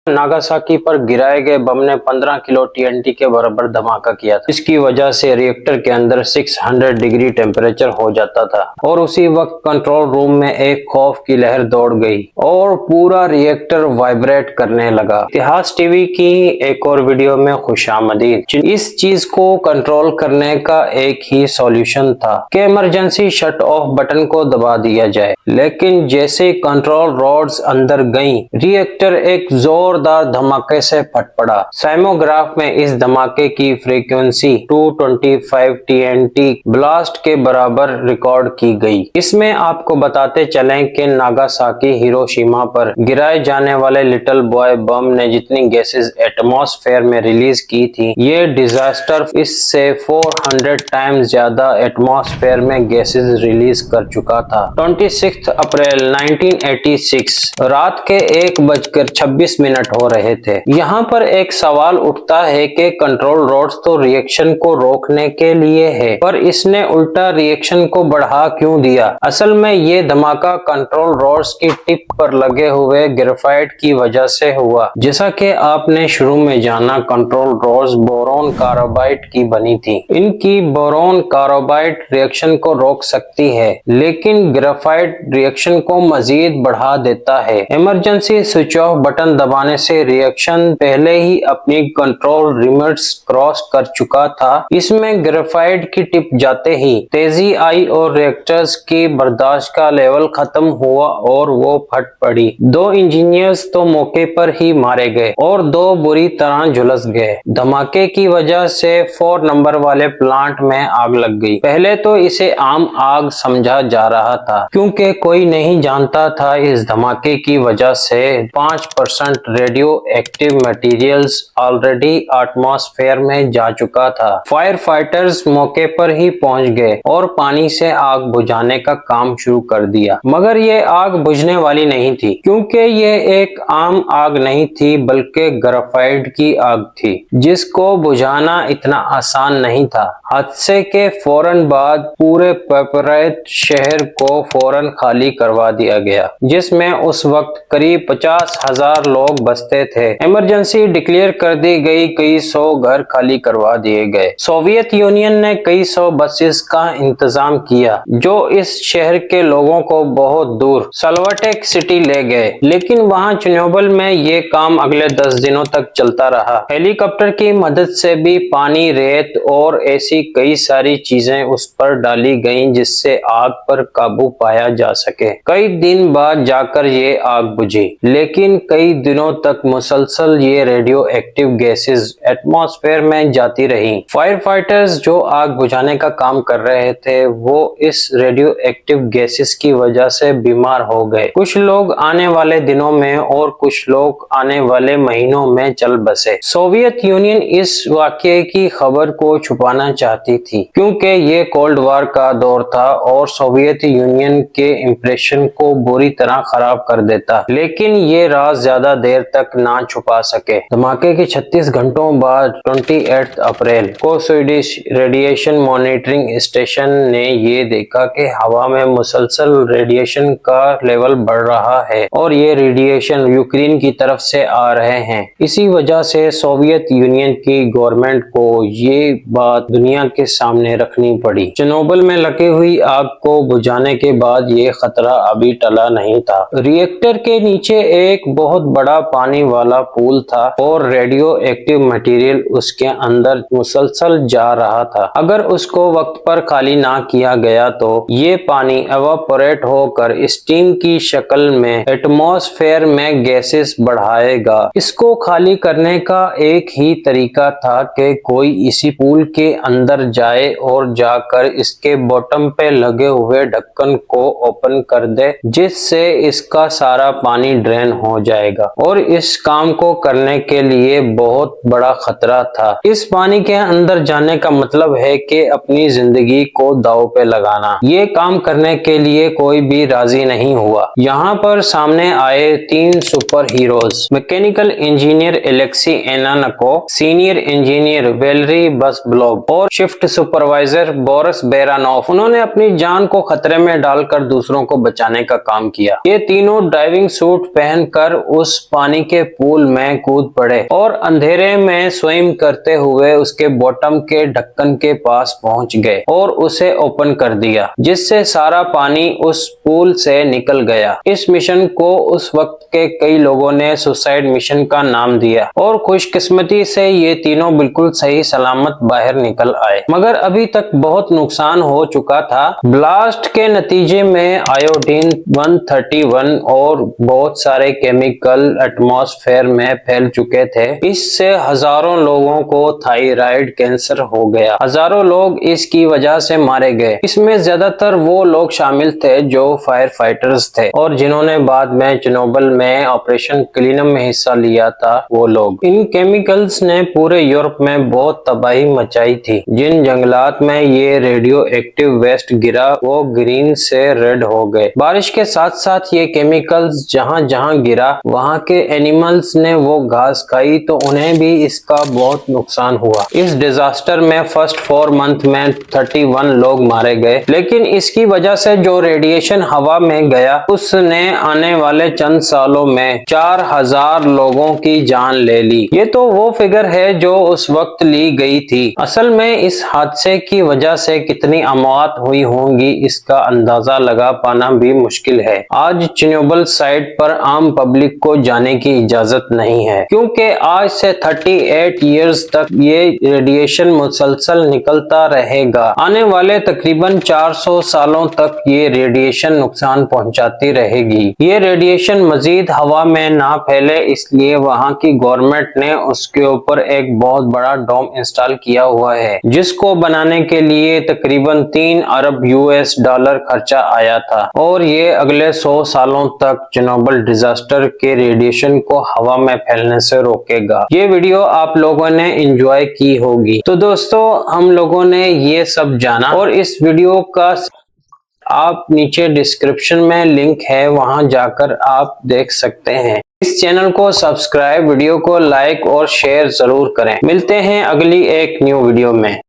Nagasaki पर गिराए गए बम ने 15 किलो टीएनटी के बराबर धमाका किया था। इसकी वजह से रिएक्टर के अंदर 600 डिग्री टेम्परेचर हो जाता था और उसी वक्त कंट्रोल रूम में एक खौफ की लहर दौड़ गई और पूरा रिएक्टर वाइब्रेट करने लगा। इतिहास टीवी की एक और वीडियो में खुशामदीद। इस चीज को कंट्रोल करने का एक ही सॉल्यूशन था कि इमरजेंसी शट ऑफ बटन को दबा दिया जाए, लेकिन जैसे कंट्रोल रॉड्स अंदर गईं, रिएक्टर एक जोरदार धमाके से फट पड़ा। साइमोग्राफ में इस धमाके की फ्रीक्वेंसी 225 टीएनटी ब्लास्ट के बराबर रिकॉर्ड की गई। इसमें आपको बताते चलें कि नागासाकी हिरोशिमा पर गिराए जाने वाले लिटिल बॉय बम ने जितनी गैसेस एटमॉस्फेयर में रिलीज की थी, ये डिजास्टर इससे 400 टाइम्स ज्यादा एटमॉस्फेयर में गैसेस रिलीज कर चुका था। 26 अप्रैल 1986 रात के 1:26 हो रहे थे। यहाँ पर एक सवाल उठता है कि कंट्रोल रोड्स तो रिएक्शन को रोकने के लिए है, पर इसने उल्टा रिएक्शन को बढ़ा क्यों दिया? असल में ये धमाका कंट्रोल रोड्स की टिप पर लगे हुए ग्रेफाइट की वजह से हुआ। जैसा कि आपने शुरू में जाना, कंट्रोल रोड्स बोरोन कार्बाइड की बनी थी। इनकी बोरोन कार्बाइड रिएक्शन को रोक सकती है, लेकिन ग्रेफाइट रिएक्शन को मजीद बढ़ा देता है। इमरजेंसी स्विच ऑफ बटन दबाने से रिएक्शन पहले ही अपनी कंट्रोल लिमिट्स क्रॉस कर चुका था। इसमें ग्रेफाइट की टिप जाते ही तेजी आई और रिएक्टर्स की बर्दाश्त का लेवल खत्म हुआ और वो फट पड़ी। 2 इंजीनियर्स तो मौके पर ही मारे गए और 2 बुरी तरह झुलस गए। धमाके की वजह से 4 नंबर वाले प्लांट में आग लग गई। पहले तो इसे आम आग समझा जा रहा था, क्योंकि कोई नहीं जानता था इस धमाके की वजह से 5% radio active materials already atmosphere में जा चुका था। फायर फाइटर्स मौके पर ही पहुंच गए और पानी से आग बुझाने का काम शुरू कर दिया, मगर ये आग बुझने वाली नहीं थी, क्योंकि ये एक आम आग नहीं थी बल्कि ग्रेफाइट की आग थी, जिसको बुझाना इतना आसान नहीं था। हादसे के फौरन बाद पूरे पेपराइट शहर को फौरन खाली करवा दिया गया, जिसमें उस वक्त करीब 50,000 लोग बसते थे। इमरजेंसी डिक्लेयर कर दी गई, कई 100 घर खाली करवा दिए गए। सोवियत यूनियन ने कई 100 बसेस का इंतजाम किया, जो इस शहर के लोगों को बहुत दूर सल्वाटेक सिटी ले गए, लेकिन वहां चेर्नोबिल में ये काम अगले 10 दिनों तक चलता रहा। हेलीकॉप्टर की मदद से भी पानी, रेत और ऐसी कई सारी चीजें उस पर डाली गईं, जिससे आग पर काबू पाया जा सके। कई दिन बाद जाकर ये आग बुझी, लेकिन कई दिनों तक मुसलसल ये रेडियो एक्टिव गैसेस एटमॉस्फेयर में जाती रही। फायर फाइटर्स जो आग बुझाने का काम कर रहे थे, वो इस रेडियो एक्टिव गैसेस की वजह से बीमार हो गए। कुछ लोग आने वाले दिनों में और कुछ लोग आने वाले महीनों में चल बसे। सोवियत यूनियन इस वाकये की खबर को छुपाना चाहती थी, क्योंकि ये कोल्ड वॉर का दौर था और सोवियत यूनियन के इंप्रेशन को बुरी तरह खराब कर देता, लेकिन ये राज ज्यादा देर तक ना छुपा सके। धमाके के 36 घंटों बाद 28 अप्रैल को स्वीडिश रेडिएशन मॉनिटरिंग स्टेशन ने ये देखा कि हवा में मुसलसल रेडिएशन का लेवल बढ़ रहा है और ये रेडिएशन यूक्रेन की तरफ से आ रहे हैं। इसी वजह से सोवियत यूनियन की गवर्नमेंट को ये बात दुनिया के सामने रखनी पड़ी। चेर्नोबिल में लगी हुई आग को बुझाने के बाद ये खतरा अभी टला नहीं था। रिएक्टर के नीचे एक बहुत बड़ा पानी वाला पूल था और रेडियो एक्टिव मटेरियल उसके अंदर मुसलसल जा रहा था। अगर उसको वक्त पर खाली ना किया गया तो ये पानी एवापोरेट होकर स्टीम की शक्ल में एटमॉस्फेयर में गैसेस बढ़ाएगा। इसको खाली करने का एक ही तरीका था कि कोई इसी पूल के अंदर जाए और जाकर इसके बॉटम पे लगे हुए ढक्कन को ओपन कर दे, जिससे इसका सारा पानी ड्रेन हो जाएगा। और इस काम को करने के लिए बहुत बड़ा खतरा था। इस पानी के अंदर जाने का मतलब है कि अपनी जिंदगी को दांव पे लगाना। ये काम करने के लिए कोई भी राजी नहीं हुआ। यहाँ पर सामने आए 3 superheroes, mechanical engineer Alexei Ananenko, senior engineer Valery बसब्लोग और शिफ्ट सुपरवाइजर बोरिस बेरानोफ। उन्होंने अपनी जान को खतरे में डालकर दूसरों को बचाने का काम किया। ये तीनों डाइविंग सूट पहनकर उस पानी पानी के पूल में कूद पड़े और अंधेरे में स्विम करते हुए उसके बॉटम के ढक्कन के पास पहुंच गए और उसे ओपन कर दिया, जिससे सारा पानी उस पूल से निकल गया। इस मिशन को उस वक्त के कई लोगों ने सुसाइड मिशन का नाम दिया और खुशकिस्मती से ये तीनों बिल्कुल सही सलामत बाहर निकल आए, मगर अभी तक बहुत नुकसान हो चुका था। ब्लास्ट के नतीजे में आयोडीन 131 और बहुत सारे केमिकल एटमॉस्फेयर में फैल चुके थे। इससे हजारों लोगों को थायराइड कैंसर हो गया। हजारों लोग इसकी वजह से मारे गए। इसमें ज्यादातर वो लोग शामिल थे जो फायर फाइटर्स थे और जिन्होंने बाद में चिनोबल में ऑपरेशन क्लीनअप में हिस्सा लिया था वो लोग। इन केमिकल्स ने पूरे यूरोप में बहुत तबाही मचाई थी। जिन जंगलात में ये रेडियो एक्टिव वेस्ट गिरा वो ग्रीन से रेड हो गए। बारिश के साथ साथ ये केमिकल्स जहां जहां गिरा वहां के एनिमल्स ने वो घास खाई तो उन्हें भी इसका बहुत नुकसान हुआ। इस डिजास्टर में फर्स्ट 4 मंथ में 31 लोग मारे गए, लेकिन इसकी वजह से जो रेडिएशन हवा में गया उसने आने वाले चंद सालों में 4000 लोगों की जान ले ली। ये तो वो फिगर है जो उस वक्त ली गई थी। असल में इस हादसे की वजह से कितनी अमवात हुई होंगी इसका अंदाजा लगा पाना भी मुश्किल है। आज चिनोबल साइट पर आम पब्लिक को जाने की इजाजत नहीं है, क्योंकि आज से 38 इयर्स तक ये रेडिएशन मुसलसल निकलता रहेगा। आने वाले तकरीबन 400 सालों तक ये रेडिएशन नुकसान पहुंचाती रहेगी। ये रेडिएशन मजीद हवा में ना फैले इसलिए वहां की गवर्नमेंट ने उसके ऊपर एक बहुत बड़ा डोम इंस्टॉल किया हुआ है, जिसको बनाने के लिए तकरीबन 3 अरब US डॉलर खर्चा आया था और ये अगले 100 सालों तक चिनोबल डिजास्टर के रेडिएशन को हवा में फैलने से रोकेगा। ये वीडियो आप लोगों ने एंजॉय की होगी। तो दोस्तों हम लोगों ने ये सब जाना और इस वीडियो का आप नीचे डिस्क्रिप्शन में लिंक है, वहां जाकर आप देख सकते हैं। इस चैनल को सब्सक्राइब, वीडियो को लाइक और शेयर जरूर करें। मिलते हैं अगली एक न्यू वीडियो में।